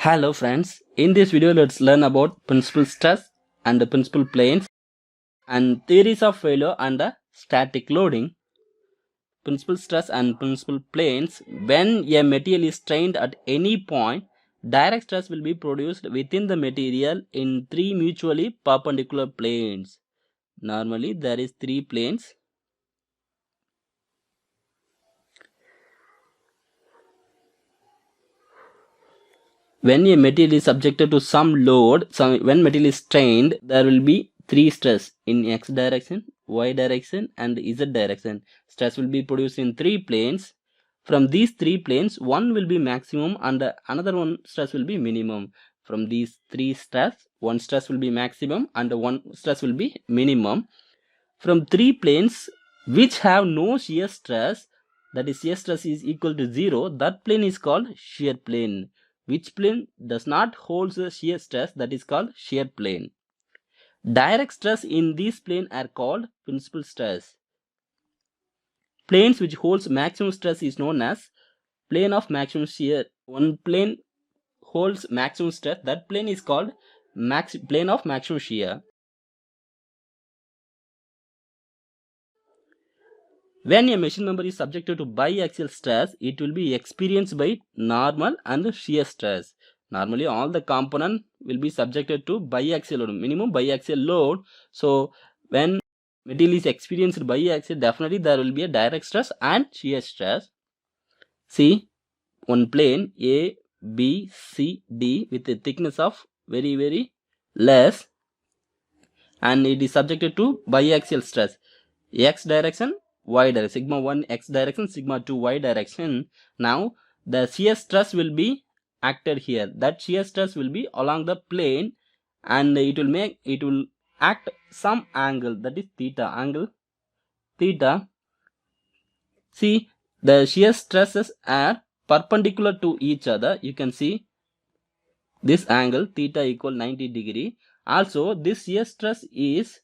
Hello friends, in this video let's learn about principal stress and the principal planes and theories of failure and the static loading. Principal stress and principal planes. When a material is strained at any point, direct stress will be produced within the material in three mutually perpendicular planes. Normally there is three planes. When a material is subjected to some load, when material is strained, there will be three stress in x direction, y direction and z direction. Stress will be produced in three planes. From these three planes, one will be maximum and another one stress will be minimum. From these three stress, one stress will be maximum and one stress will be minimum. From three planes which have no shear stress, that is shear stress is equal to 0, that plane is called shear plane. Which plane does not hold the shear stress, that is called shear plane. Direct stress in this plane are called principal stress. Planes which holds maximum stress is known as plane of maximum shear. One plane holds maximum stress, that plane is called plane of maximum shear. When a machine member is subjected to biaxial stress, it will be experienced by normal and shear stress. Normally, all the components will be subjected to biaxial load, minimum biaxial load. So, when material is experienced biaxial, definitely there will be a direct stress and shear stress. See, one plane A, B, C, D with a thickness of very less, and it is subjected to biaxial stress. X direction, y direction, sigma 1 x direction, sigma 2 y direction. Now the shear stress will be acted here. That shear stress will be along the plane and it will act some angle, that is theta, angle theta. See, the shear stresses are perpendicular to each other. You can see this angle theta equal 90 degree. Also this shear stress is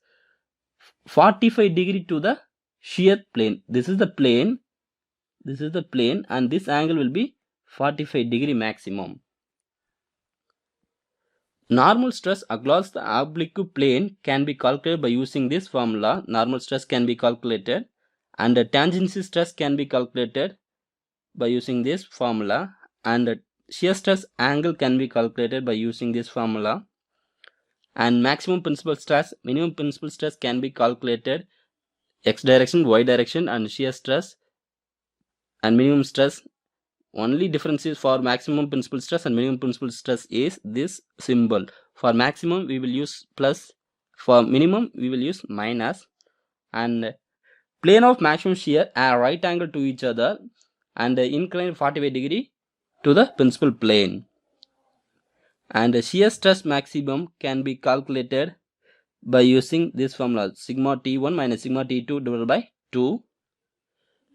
45 degree to the shear plane. This is the plane and this angle will be 45 degree maximum. Normal stress across the oblique plane can be calculated by using this formula. Normal stress can be calculated and the tangency stress can be calculated by using this formula, and the shear stress angle can be calculated by using this formula, and maximum principal stress, minimum principal stress can be calculated x direction, y direction, and shear stress and minimum stress. Only difference is for maximum principal stress and minimum principal stress is this symbol. For maximum we will use plus, for minimum we will use minus. And plane of maximum shear are right angle to each other and incline 45 degree to the principal plane. And the shear stress maximum can be calculated by using this formula, sigma T1 minus sigma T2 divided by 2.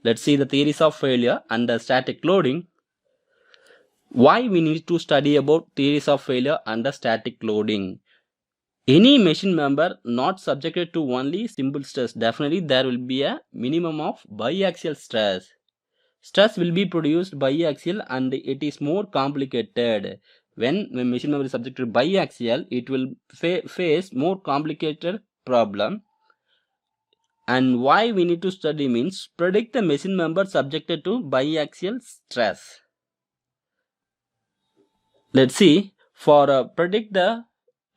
Let's see the theories of failure and the static loading. Why we need to study about theories of failure and the static loading? Any machine member not subjected to only simple stress, definitely there will be a minimum of biaxial stress. Stress will be produced biaxial and it is more complicated. When machine member is subjected to biaxial, it will face more complicated problem. And why we need to study means predict the machine member subjected to biaxial stress. Let's see, for predict the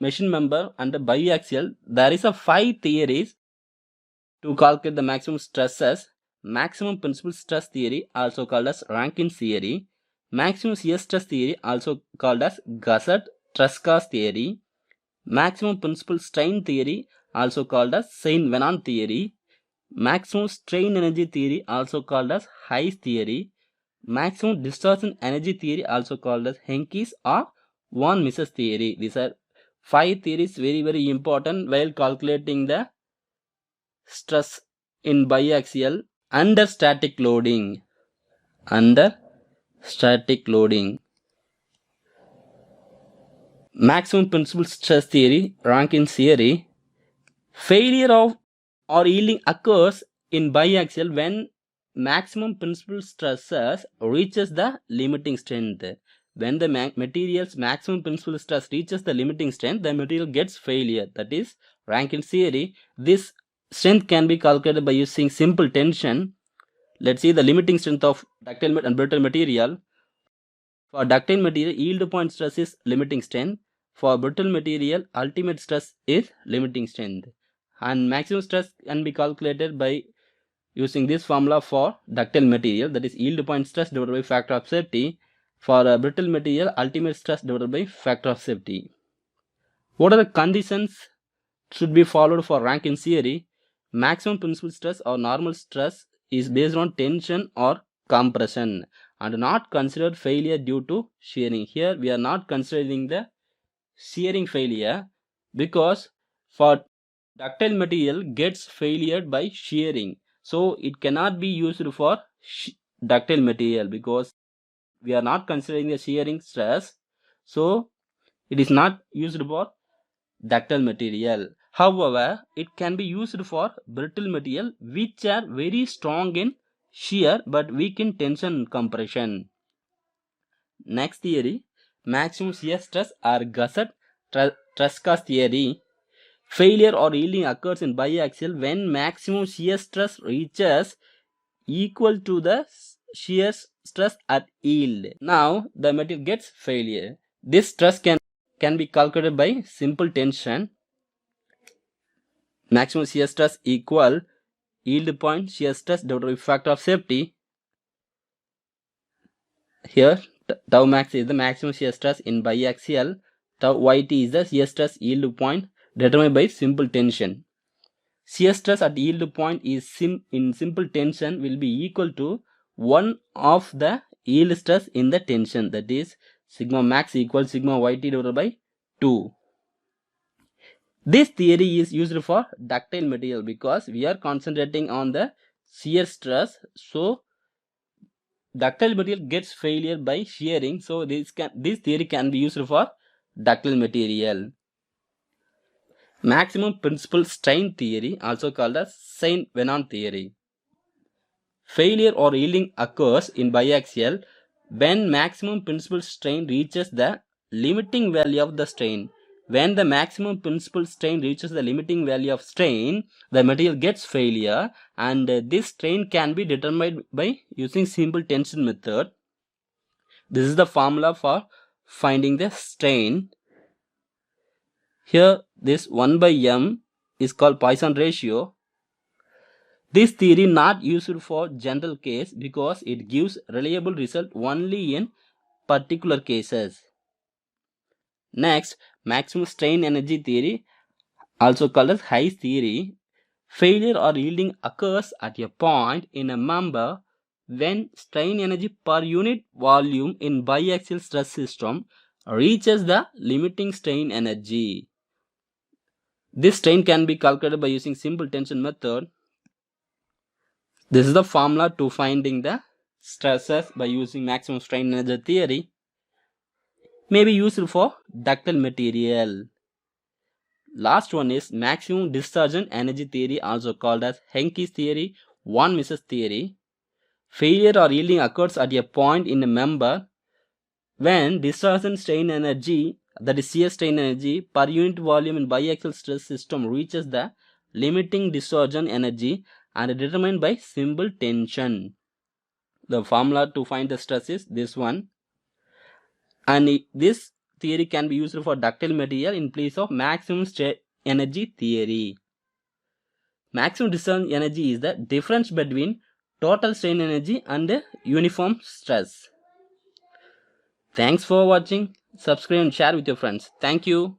machine member under biaxial, there is a 5 theories to calculate the maximum stresses. Maximum principal stress theory, also called as Rankin's theory. Maximum shear stress theory, also called as Gusset-Tresca's theory. Maximum principal strain theory, also called as Saint-Venant theory. Maximum strain energy theory, also called as Hayes theory. Maximum distortion energy theory, also called as Henke's or von Mises theory. These are 5 theories, very important while calculating the stress in biaxial. Under static loading. Maximum principal stress theory, Rankin's theory. Failure of or yielding occurs in biaxial when maximum principal stresses reaches the limiting strength. when the material's maximum principal stress reaches the limiting strength, the material gets failure. That is Rankin's theory. This strength can be calculated by using simple tension. Let's see the limiting strength of ductile and brittle material. For ductile material, yield point stress is limiting strength. For brittle material, ultimate stress is limiting strength. And maximum stress can be calculated by using this formula for ductile material, that is yield point stress divided by factor of safety. For a brittle material, ultimate stress divided by factor of safety. What are the conditions should be followed for Rankin theory? Maximum principal stress or normal stress is based on tension or compression and not considered failure due to shearing. Here we are not considering the shearing failure because for ductile material gets failure by shearing, so it cannot be used for ductile material because we are not considering the shearing stress, so it is not used for ductile material. However, it can be used for brittle material which are very strong in shear but weak in tension and compression. Next theory, maximum shear stress or Gusset-Tresca's theory. Failure or yielding occurs in biaxial when maximum shear stress reaches equal to the shear stress at yield. Now the material gets failure. This stress can be calculated by simple tension. Maximum shear stress equal yield point shear stress divided by factor of safety. Here tau max is the maximum shear stress in biaxial. Tau yt is the shear stress yield point determined by simple tension. Shear stress at yield point is in simple tension will be equal to 1 of the yield stress in the tension, that is sigma max equals sigma yt divided by 2. This theory is used for ductile material because we are concentrating on the shear stress, so ductile material gets failure by shearing, so this theory can be used for ductile material. Maximum principal strain theory, also called as Saint-Venant theory. Failure or yielding occurs in biaxial when maximum principal strain reaches the limiting value of the strain. When the maximum principal strain reaches the limiting value of strain, the material gets failure, and this strain can be determined by using simple tension method. This is the formula for finding the strain. Here this 1 by m is called Poisson ratio. This theory not used for general case because it gives reliable result only in particular cases. Next, maximum strain energy theory, also called as Hayes theory. Failure or yielding occurs at a point in a member when strain energy per unit volume in biaxial stress system reaches the limiting strain energy. This strain can be calculated by using simple tension method. This is the formula to finding the stresses by using maximum strain energy theory. May be used for ductile material. Last one is maximum discharge energy theory, also called as Henke's theory, von Mises theory. Failure or yielding occurs at a point in a member when discharge strain energy, that is shear strain energy per unit volume in biaxial stress system reaches the limiting discharge energy and determined by simple tension. The formula to find the stress is this one, and this theory can be used for ductile material in place of maximum strain energy theory. Maximum discharge energy is the difference between total strain energy and uniform stress. Thanks for watching. Subscribe and share with your friends. Thank you.